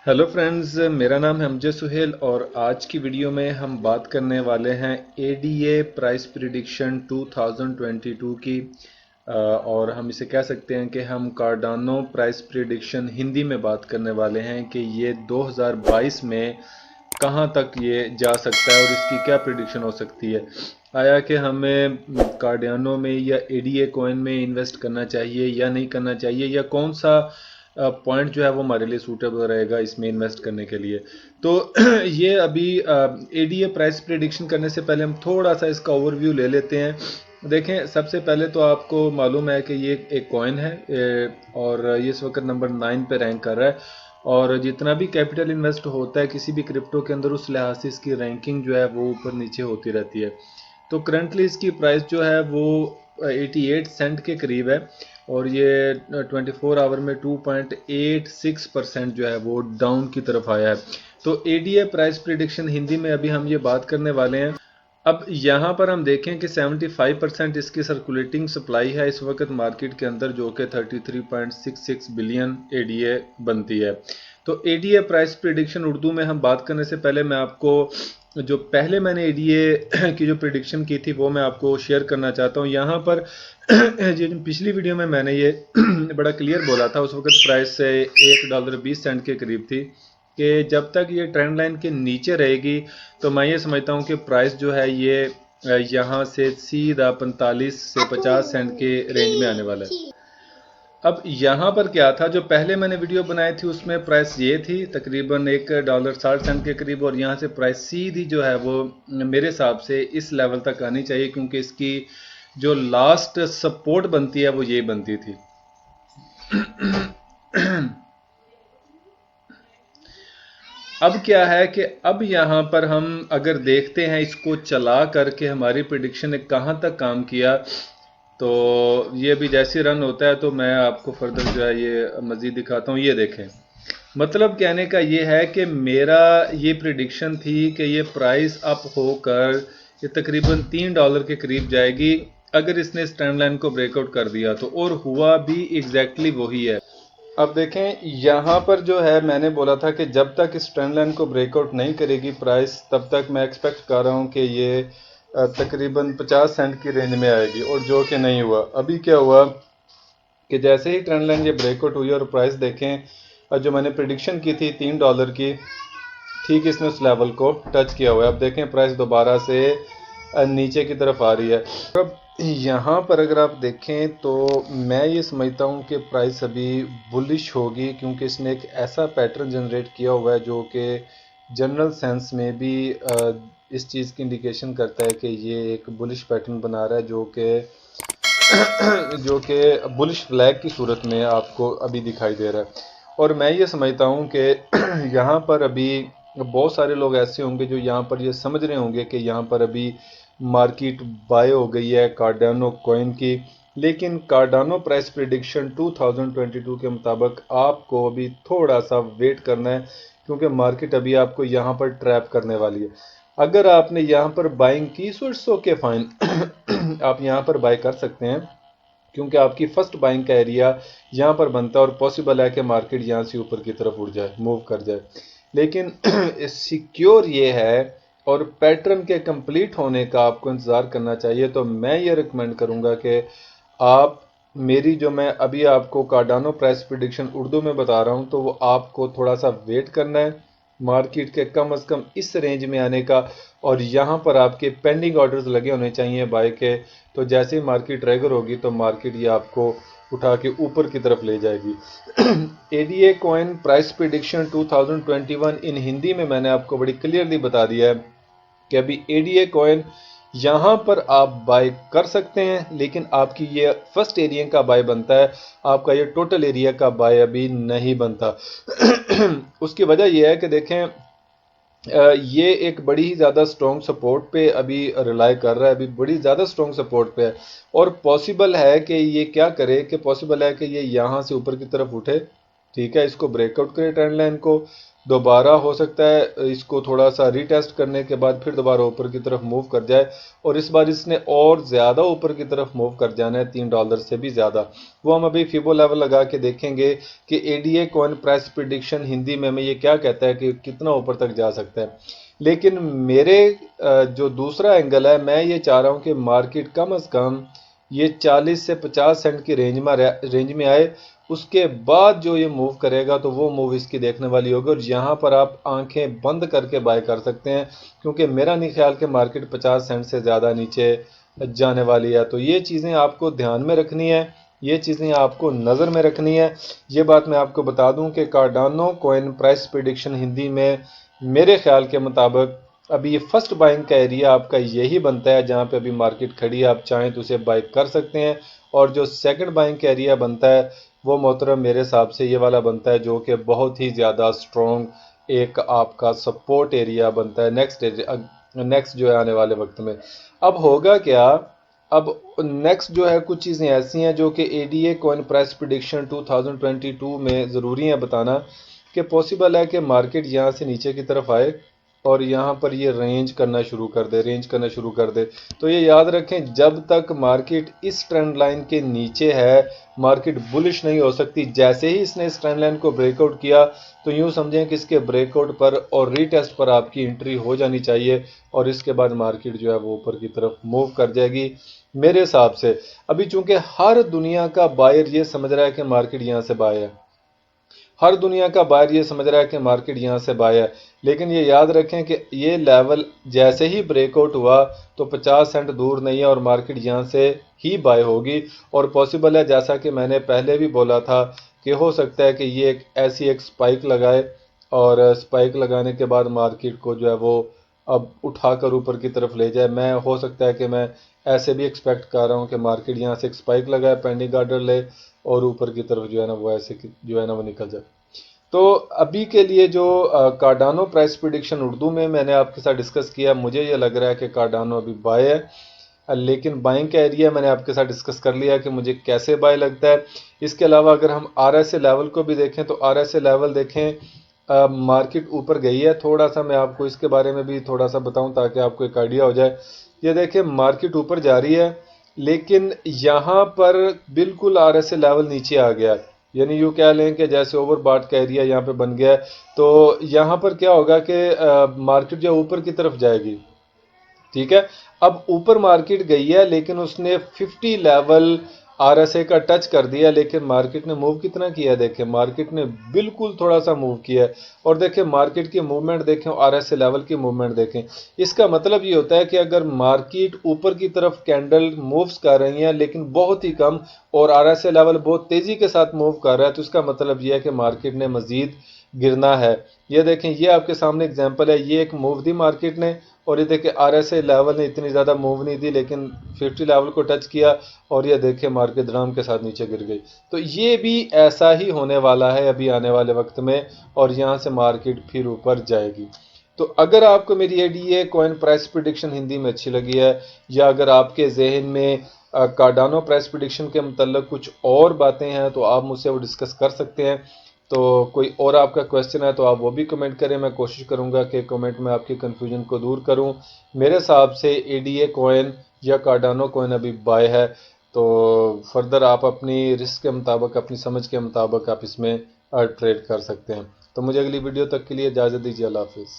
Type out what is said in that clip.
Hello friends, मेरा नाम है अमजद सुहेल और आज की वीडियो में हम बात करने वाले हैं एडीए प्राइस प्रिडिक्शन 2022 की। और हम इसे कह सकते हैं कि हम कार्डानो प्राइस प्रिडिक्शन हिंदी में बात करने वाले हैं कि ये 2022 में कहाँ तक ये जा सकता है और इसकी क्या प्रिडिक्शन हो सकती है। आया कि हमें कार्डियानो में या एडीए कॉइन में इन्वेस्ट करना चाहिए या नहीं करना चाहिए, या कौन सा पॉइंट जो है वो हमारे लिए सूटेबल रहेगा इसमें इन्वेस्ट करने के लिए। तो ये अभी एडीए प्राइस प्रिडिक्शन करने से पहले हम थोड़ा सा इसका ओवरव्यू ले लेते हैं। देखें, सबसे पहले तो आपको मालूम है कि ये एक कॉइन है और ये इस वक्त नंबर 9 पे रैंक कर रहा है। और जितना भी कैपिटल इन्वेस्ट होता है किसी भी क्रिप्टो के अंदर, उस लिहाज से इसकी रैंकिंग जो है वो ऊपर नीचे होती रहती है। तो करंटली इसकी प्राइस जो है वो 88 सेंट के करीब है और ये 24 आवर में 2.86% जो है वो डाउन की तरफ आया है। तो एडीए प्राइस प्रिडिक्शन हिंदी में अभी हम ये बात करने वाले हैं। अब यहाँ पर हम देखें कि 75% इसकी सर्कुलेटिंग सप्लाई है इस वक्त मार्केट के अंदर, जो कि 33.66 बिलियन एडीए बनती है। तो एडीए प्राइस प्रिडिक्शन उर्दू में हम बात करने से पहले मैं आपको जो पहले मैंने एडीए की जो प्रिडिक्शन की थी वो मैं आपको शेयर करना चाहता हूँ। यहाँ पर पिछली वीडियो में मैंने ये बड़ा क्लियर बोला था, उस वक्त प्राइस से $1.20 के करीब थी कि जब तक ये ट्रेंड लाइन के नीचे रहेगी तो मैं ये समझता हूँ कि प्राइस जो है ये यहाँ से सीधा 45 से 50 सेंट के रेंज में आने वाला है। अब यहाँ पर क्या था, जो पहले मैंने वीडियो बनाई थी उसमें प्राइस ये थी तकरीबन $1.60 के करीब, और यहाँ से प्राइस सीधी जो है वो मेरे हिसाब से इस लेवल तक आनी चाहिए, क्योंकि इसकी जो लास्ट सपोर्ट बनती है वो ये बनती थी। अब क्या है कि अब यहाँ पर हम अगर देखते हैं इसको चला करके हमारी प्रिडिक्शन ने कहाँ तक काम किया, तो ये भी जैसे रन होता है तो मैं आपको फर्दर जो है ये मज़ीद दिखाता हूँ। ये देखें, मतलब कहने का ये है कि मेरा ये प्रिडिक्शन थी कि ये प्राइस अप होकर ये तकरीबन $3 के करीब जाएगी अगर इसने इस ट्रेंड लाइन को ब्रेकआउट कर दिया तो, और हुआ भी एग्जैक्टली वही है। अब देखें, यहाँ पर जो है मैंने बोला था कि जब तक इस ट्रेंड लाइन को ब्रेकआउट नहीं करेगी प्राइस, तब तक मैं एक्सपेक्ट कर रहा हूँ कि ये तकरीबन 50 सेंट की रेंज में आएगी, और जो कि नहीं हुआ। अभी क्या हुआ कि जैसे ही ट्रेंड लाइन ये ब्रेकआउट हुई और प्राइस देखें, जो मैंने प्रिडिक्शन की थी $3 की, ठीक इसने उस लेवल को टच किया हुआ है। अब देखें प्राइस दोबारा से नीचे की तरफ आ रही है। अब यहाँ पर अगर आप देखें तो मैं ये समझता हूँ कि प्राइस अभी बुलिश होगी, क्योंकि इसने एक ऐसा पैटर्न जनरेट किया हुआ है जो कि जनरल सेंस में भी इस चीज़ की इंडिकेशन करता है कि ये एक बुलिश पैटर्न बना रहा है, जो कि बुलिश फ्लैग की सूरत में आपको अभी दिखाई दे रहा है। और मैं ये समझता हूँ कि यहाँ पर अभी बहुत सारे लोग ऐसे होंगे जो यहाँ पर ये समझ रहे होंगे कि यहाँ पर अभी मार्केट बाय हो गई है कार्डानो कॉइन की, लेकिन कार्डानो प्राइस प्रिडिक्शन 2022 के मुताबिक आपको अभी थोड़ा सा वेट करना है, क्योंकि मार्केट अभी आपको यहाँ पर ट्रैप करने वाली है। अगर आपने यहाँ पर बाइंग की सो इट्स ओके फाइन, आप यहाँ पर बाय कर सकते हैं, क्योंकि आपकी फर्स्ट बाइंग का एरिया यहाँ पर बनता है और पॉसिबल है कि मार्केट यहाँ से ऊपर की तरफ उड़ जाए, मूव कर जाए। लेकिन सिक्योर ये है और पैटर्न के कंप्लीट होने का आपको इंतज़ार करना चाहिए। तो मैं ये रिकमेंड करूँगा कि आप मेरी जो मैं अभी आपको कार्डानो प्राइस प्रिडिक्शन उर्दू में बता रहा हूँ, तो वो आपको थोड़ा सा वेट करना है मार्केट के कम अज़ कम इस रेंज में आने का, और यहाँ पर आपके पेंडिंग ऑर्डर्स लगे होने चाहिए बाय के। तो जैसे ही मार्केट ट्रैगर होगी तो मार्केट ये आपको उठा के ऊपर की तरफ ले जाएगी। एडीए कॉइन प्राइस प्रिडिक्शन 2021 इन हिंदी में मैंने आपको बड़ी क्लियरली बता दिया है कि अभी एडीए कॉइन यहाँ पर आप बाय कर सकते हैं, लेकिन आपकी ये फर्स्ट एरिया का बाय बनता है, आपका ये टोटल एरिया का बाय अभी नहीं बनता। उसकी वजह यह है कि देखें ये एक बड़ी ही ज़्यादा स्ट्रॉन्ग सपोर्ट पे अभी रिलाई कर रहा है, अभी बड़ी ज़्यादा स्ट्रॉन्ग सपोर्ट पे है, और पॉसिबल है कि ये क्या करे कि पॉसिबल है कि ये यहाँ से ऊपर की तरफ उठे, ठीक है, इसको ब्रेकआउट करे ट्रेंड लाइन को, دوبارہ ہو سکتا ہے اس کو تھوڑا سا ری ٹیسٹ کرنے کے بعد پھر دوبارہ اوپر کی طرف موو کر جائے، اور اس بار اس نے اور زیادہ اوپر کی طرف موو کر جانا ہے $3 سے بھی زیادہ۔ وہ ہم ابھی فیبو لیول لگا کے دیکھیں گے کہ A D A coin price prediction Hindi میں ہمیں یہ کیا کہتا ہے کہ کتنا اوپر تک جا سکتا ہے۔ لیکن میرے جو دوسرا اینگل ہے، میں یہ چاہ رہا ہوں کہ مارکیٹ کم از کم یہ 40 سے 50 سینٹ کی رینج میں آئے، اس کے بعد جو یہ موو کرے گا تو وہ موو اس کی دیکھنے والی ہوگی، اور یہاں پر آپ آنکھیں بند کر کے بائی کر سکتے ہیں، کیونکہ میرا نہیں خیال کہ مارکیٹ 50 سینٹ سے زیادہ نیچے جانے والی ہے۔ تو یہ چیزیں آپ کو دھیان میں رکھنی ہے، یہ چیزیں آپ کو نظر میں رکھنی ہے۔ یہ بات میں آپ کو بتا دوں کہ کارڈانو کوئن پرائس پریڈکشن ہندی میں میرے خیال کے مطابق ابھی یہ فرسٹ بائنگ کا ایریا آپ کا یہی بنتا ہے، جہاں پہ ابھی مارکیٹ کھڑی ہے، آپ چاہیں تو اسے بائی کر سکتے ہیں، اور جو سیکنڈ بائنگ کا ایریا بنتا ہے وہ محترم میرے حساب سے یہ والا بنتا ہے، جو کہ بہت ہی زیادہ سٹرونگ ایک آپ کا سپورٹ ایریا بنتا ہے نیکسٹ جو ہے آنے والے وقت میں۔ اب ہوگا کیا، اب نیکسٹ جو ہے کچھ چیزیں ایسی ہیں جو کہ A D A coin price prediction 2022 میں ضروری ہے بتانا، کہ پاسبل ہے کہ مارکیٹ یہاں سے نیچے کی طرف آئے اور یہاں پر یہ رینج کرنا شروع کر دے۔ تو یہ یاد رکھیں، جب تک مارکیٹ اس ٹرینڈ لائن کے نیچے ہے مارکیٹ بلش نہیں ہو سکتی۔ جیسے ہی اس نے اس ٹرینڈ لائن کو بریک آؤٹ کیا تو یوں سمجھیں کہ اس کے بریک آؤٹ پر اور ری ٹیسٹ پر آپ کی انٹری ہو جانی چاہیے، اور اس کے بعد مارکیٹ جو ہے وہ اوپر کی طرف موو کر جائے گی میرے حساب سے۔ ابھی چونکہ ہر دنیا کا بائر یہ سمجھ رہا ہے کہ مارکیٹ یہاں سے بائی ہے، ہر دنیا کا بائر یہ سمجھ رہا ہے کہ مارکیٹ یہاں سے بائی ہے، لیکن یہ یاد رکھیں کہ یہ لیول جیسے ہی بریک آؤٹ ہوا تو 50 سینٹ دور نہیں ہے اور مارکیٹ یہاں سے ہی بائی ہوگی، اور پاسبل ہے جیسا کہ میں نے پہلے بھی بولا تھا کہ ہو سکتا ہے کہ یہ ایک سپائک لگائے، اور سپائک لگانے کے بعد مارکیٹ کو جو ہے وہ اب اٹھا کر اوپر کی طرف لے جائے۔ میں ہو سکتا ہے کہ میں ایسے بھی ایکسپیکٹ کر رہا ہوں کہ مارکیٹ یہاں سے ایک سپائک لگائے، پینڈنگ آرڈر لے، اور اوپر کی طرف جو ہے نا وہ ایسے جو ہے نا وہ نکل جائے۔ تو ابھی کے لیے جو کارڈانو پرائس پریڈکشن اردو میں نے آپ کے ساتھ ڈسکس کیا، مجھے یہ لگ رہا ہے کہ کارڈانو ابھی بائی ہے، لیکن بائنگ کا ایریا میں نے آپ کے ساتھ ڈسکس کر لیا کہ مجھے کیسے بائی لگتا ہے۔ اس کے علاوہ اگر ہم آر ایس اے لیول کو بھی دیکھیں تو آر ایس اے لیول دیکھیں، مارکیٹ اوپر گئی ہے، تھوڑا سا میں آپ کو اس کے بارے میں بھی تھوڑا سا بتاؤں تاکہ آپ کو ایک آئیڈیا ہو جائے۔ یہ دیکھیں مارکیٹ اوپر جا رہی ہے، لیکن یہاں پر بالکل آر ایس اے لیول نیچے آ گیا ہے، یعنی یوں کہہ لیں کہ جیسے اوور باٹ کا ایریا یہاں پہ بن گیا ہے۔ تو یہاں پر کیا ہوگا کہ مارکیٹ جو اوپر کی طرف جائے گی، ٹھیک ہے۔ اب اوپر مارکیٹ گئی ہے لیکن اس نے 50 لیول آر ایس اے کا ٹچ کر دیا، لیکن مارکیٹ نے موو کتنا کیا ہے؟ دیکھیں مارکیٹ نے بالکل تھوڑا سا موو کیا ہے، اور دیکھیں مارکیٹ کی موومنٹ دیکھیں، آر ایس اے لیول کی موومنٹ دیکھیں۔ اس کا مطلب یہ ہوتا ہے کہ اگر مارکیٹ اوپر کی طرف کینڈل مووز کر رہی ہیں لیکن بہت ہی کم، اور آر ایس اے لیول بہت تیزی کے ساتھ موو کر رہا ہے، تو اس کا مطلب یہ ہے کہ مارکیٹ نے مزید گرنا ہے۔ یہ دیکھیں، یہ آپ کے سامنے اگزامپل ہے، یہ ایک موو دی مارکیٹ نے، اور یہ دیکھیں آر ایس اے لیول نے اتنی زیادہ موو نہیں دی لیکن 50 لیول کو ٹچ کیا، اور یہ دیکھیں مارکیٹ دھڑام کے ساتھ نیچے گر گئی۔ تو یہ بھی ایسا ہی ہونے والا ہے ابھی آنے والے وقت میں، اور یہاں سے مارکیٹ پھر اوپر جائے گی۔ تو اگر آپ کو میری A D A coin price prediction Hindi میں اچھی لگی ہے، یا اگر آپ کے ذہن میں کارڈانو پرائس پریڈکشن کے متعلق کچھ اور باتیں ہیں تو آپ مجھ سے وہ ڈسکس کر سکتے ہیں۔ تو کوئی اور آپ کا کویسچن ہے تو آپ وہ بھی کمنٹ کریں، میں کوشش کروں گا کہ کمنٹ میں آپ کی کنفیوژن کو دور کروں۔ میرے حساب سے اے ڈی اے کوئن یا کارڈانو کوئن ابھی بائی ہے، تو فردر آپ اپنی رسک کے مطابق، اپنی سمجھ کے مطابق آپ اس میں ٹریڈ کر سکتے ہیں۔ تو مجھے اگلی ویڈیو تک کے لیے اجازت دیجیے، اللہ حافظ۔